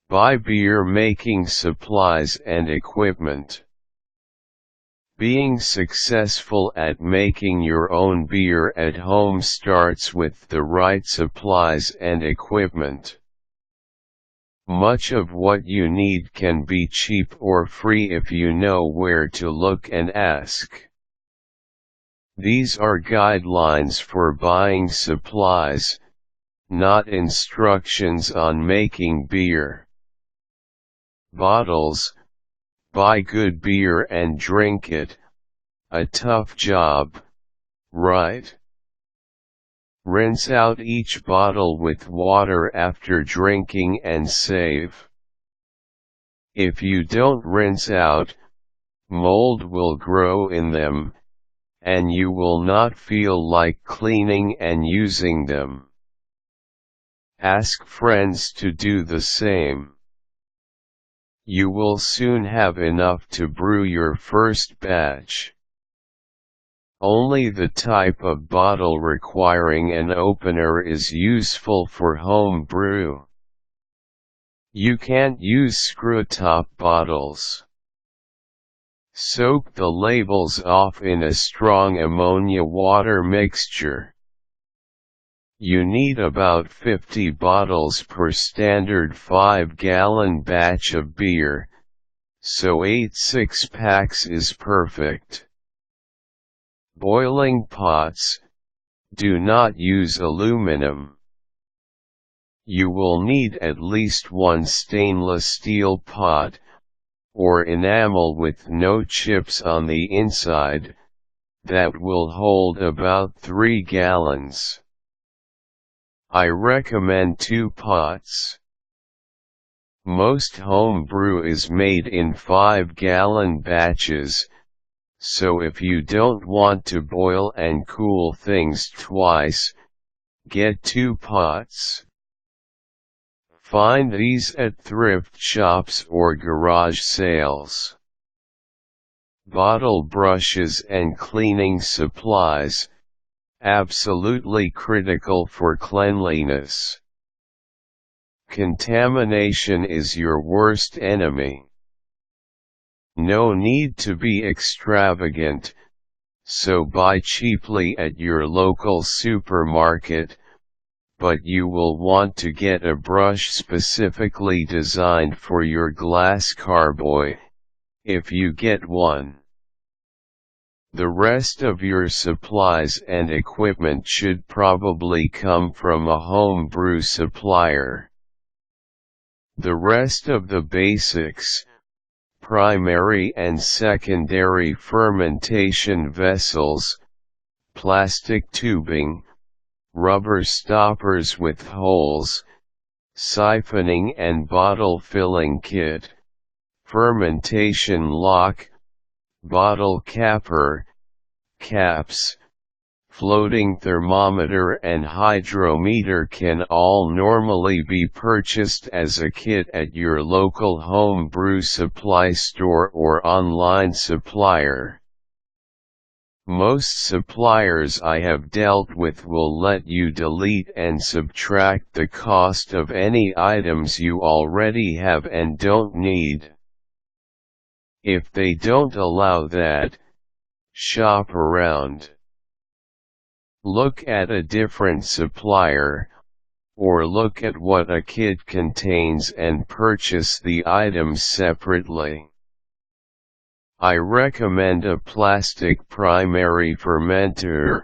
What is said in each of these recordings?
Buy beer making supplies and equipment. Being successful at making your own beer at home starts with the right supplies and equipment. Much of what you need can be cheap or free if you know where to look and ask. These are guidelines for buying supplies, not instructions on making beer. Bottles. Buy good beer and drink it. A tough job, right? Rinse out each bottle with water after drinking and save. If you don't rinse out, mold will grow in them, and you will not feel like cleaning and using them. Ask friends to do the same. You will soon have enough to brew your first batch. Only the type of bottle requiring an opener is useful for home brew. You can't use screw-top bottles. Soak the labels off in a strong ammonia-water mixture. You need about 50 bottles per standard 5-gallon batch of beer, so 8 6-packs is perfect. Boiling pots. Do not use aluminum. You will need at least one stainless steel pot, or enamel with no chips on the inside, that will hold about 3 gallons. I recommend 2 pots. Most home brew is made in 5-gallon batches, so if you don't want to boil and cool things twice, get 2 pots. Find these at thrift shops or garage sales. Bottle brushes and cleaning supplies. Absolutely critical for cleanliness. Contamination is your worst enemy. No need to be extravagant, so buy cheaply at your local supermarket, but you will want to get a brush specifically designed for your glass carboy, if you get one. The rest of your supplies and equipment should probably come from a home brew supplier. The rest of the basics, primary and secondary fermentation vessels, plastic tubing, rubber stoppers with holes, siphoning and bottle filling kit, fermentation lock, bottle capper, caps, floating thermometer and hydrometer can all normally be purchased as a kit at your local home brew supply store or online supplier. Most suppliers I have dealt with will let you delete and subtract the cost of any items you already have and don't need. If they don't allow that, shop around. Look at a different supplier, or look at what a kit contains and purchase the items separately. I recommend a plastic primary fermenter,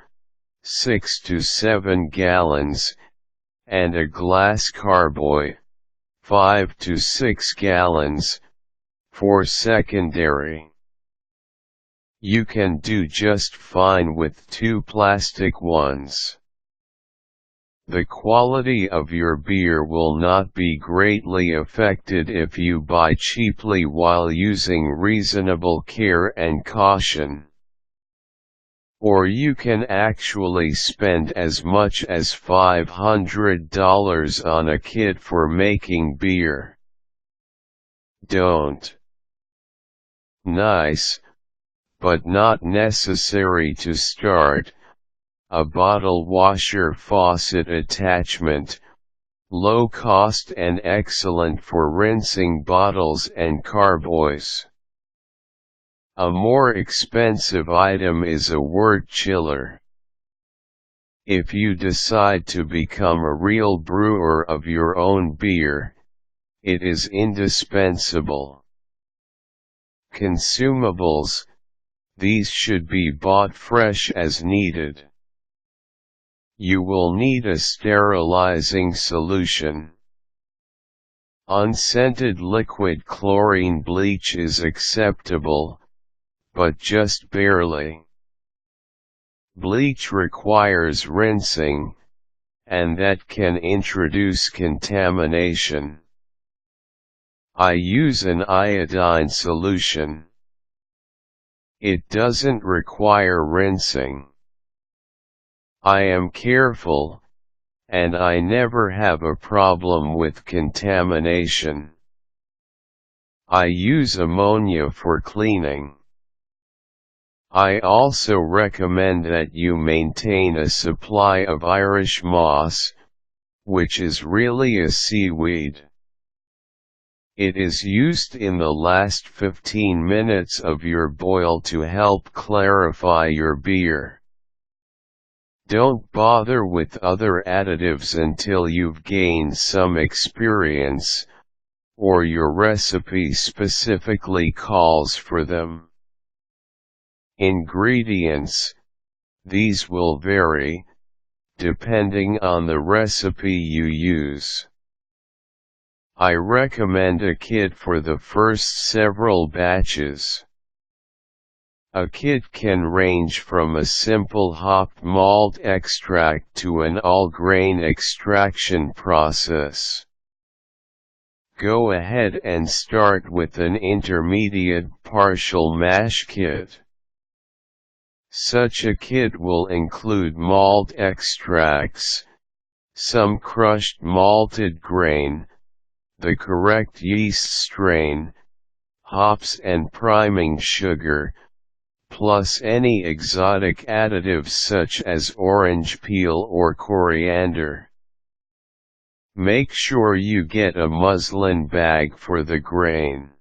6 to 7 gallons, and a glass carboy, 5 to 6 gallons, for secondary. You can do just fine with 2 plastic ones. The quality of your beer will not be greatly affected if you buy cheaply while using reasonable care and caution. Or you can actually spend as much as $500 on a kit for making beer. Don't. Nice, but not necessary to start. A bottle washer faucet attachment, low cost and excellent for rinsing bottles and carboys. A more expensive item is a wort chiller. If you decide to become a real brewer of your own beer, it is indispensable. Consumables: these should be bought fresh as needed. You will need a sterilizing solution. Unscented liquid chlorine bleach is acceptable, but just barely. Bleach requires rinsing, and that can introduce contamination. I use an iodine solution. It doesn't require rinsing. I am careful, and I never have a problem with contamination. I use ammonia for cleaning. I also recommend that you maintain a supply of Irish moss, which is really a seaweed. It is used in the last 15 minutes of your boil to help clarify your beer. Don't bother with other additives until you've gained some experience, or your recipe specifically calls for them. Ingredients: these will vary, depending on the recipe you use. I recommend a kit for the first several batches. A kit can range from a simple hopped malt extract to an all-grain extraction process. Go ahead and start with an intermediate partial mash kit. Such a kit will include malt extracts, some crushed malted grain, the correct yeast strain, hops and priming sugar, plus any exotic additives such as orange peel or coriander. Make sure you get a muslin bag for the grain.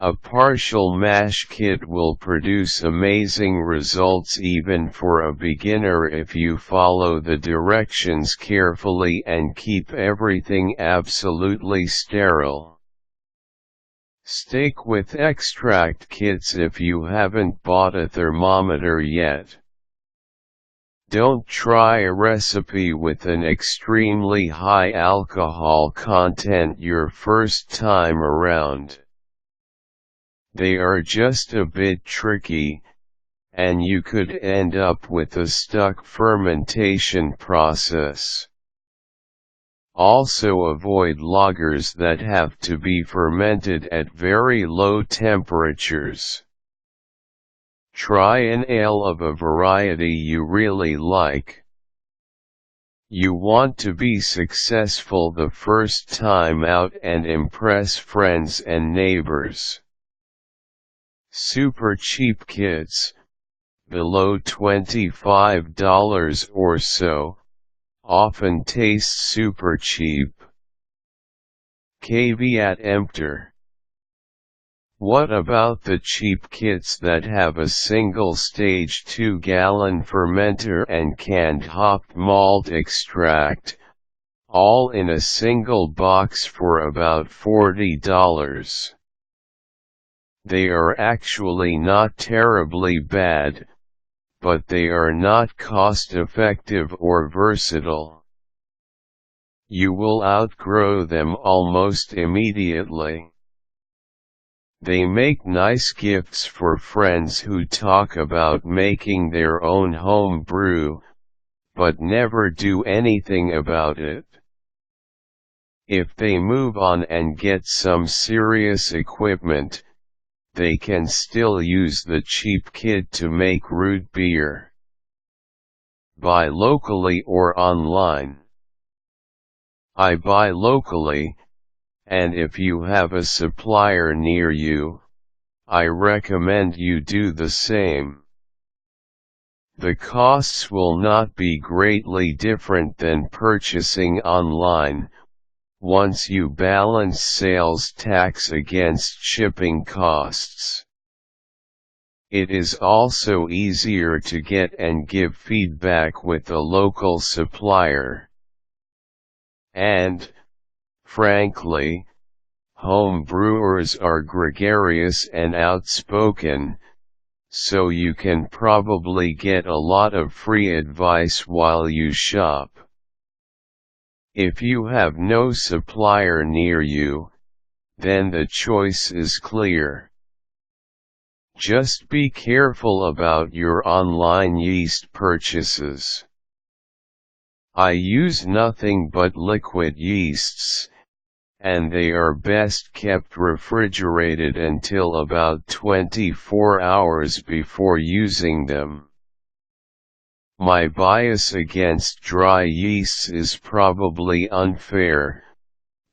A partial mash kit will produce amazing results even for a beginner if you follow the directions carefully and keep everything absolutely sterile. Stick with extract kits if you haven't bought a thermometer yet. Don't try a recipe with an extremely high alcohol content your first time around. They are just a bit tricky, and you could end up with a stuck fermentation process. Also avoid lagers that have to be fermented at very low temperatures. Try an ale of a variety you really like. You want to be successful the first time out and impress friends and neighbors. Super cheap kits, below $25 or so, often taste super cheap. Caveat emptor. What about the cheap kits that have a single-stage 2-gallon fermenter and canned hopped malt extract, all in a single box for about $40? They are actually not terribly bad, but they are not cost-effective or versatile. You will outgrow them almost immediately. They make nice gifts for friends who talk about making their own home brew, but never do anything about it. If they move on and get some serious equipment, they can still use the cheap kit to make root beer. Buy locally or online. I buy locally, and if you have a supplier near you, I recommend you do the same. The costs will not be greatly different than purchasing online, once you balance sales tax against shipping costs. It is also easier to get and give feedback with a local supplier. And, frankly, home brewers are gregarious and outspoken, so you can probably get a lot of free advice while you shop. If you have no supplier near you, then the choice is clear. Just be careful about your online yeast purchases. I use nothing but liquid yeasts, and they are best kept refrigerated until about 24 hours before using them. My bias against dry yeasts is probably unfair,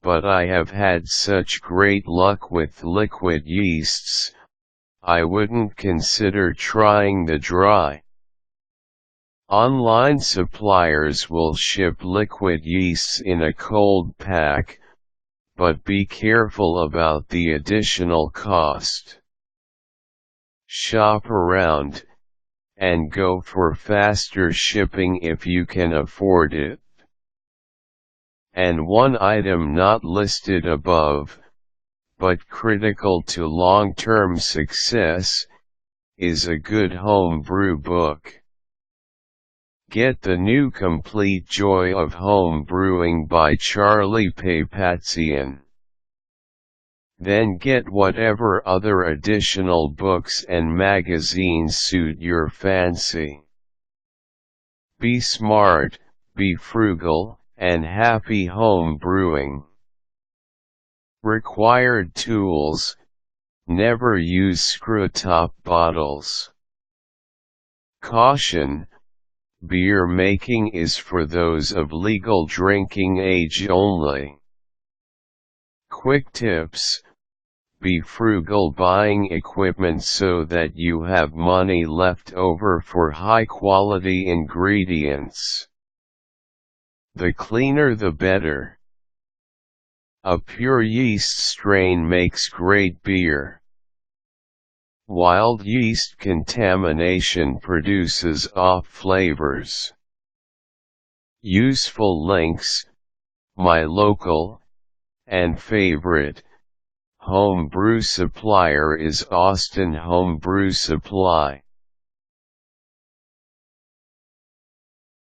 but I have had such great luck with liquid yeasts, I wouldn't consider trying the dry. Online suppliers will ship liquid yeasts in a cold pack, but be careful about the additional cost. Shop around, and go for faster shipping if you can afford it. And one item not listed above, but critical to long-term success, is a good home brew book. Get the new Complete Joy of Home Brewing by Charlie Papazian. Then get whatever other additional books and magazines suit your fancy. Be smart, be frugal, and happy home brewing. Required tools: never use screw-top bottles. Caution: beer making is for those of legal drinking age only. Quick tips: be frugal buying equipment so that you have money left over for high-quality ingredients. The cleaner the better. A pure yeast strain makes great beer. Wild yeast contamination produces off flavors. Useful links: my local and favorite home brew supplier is Austin Home Brew Supply.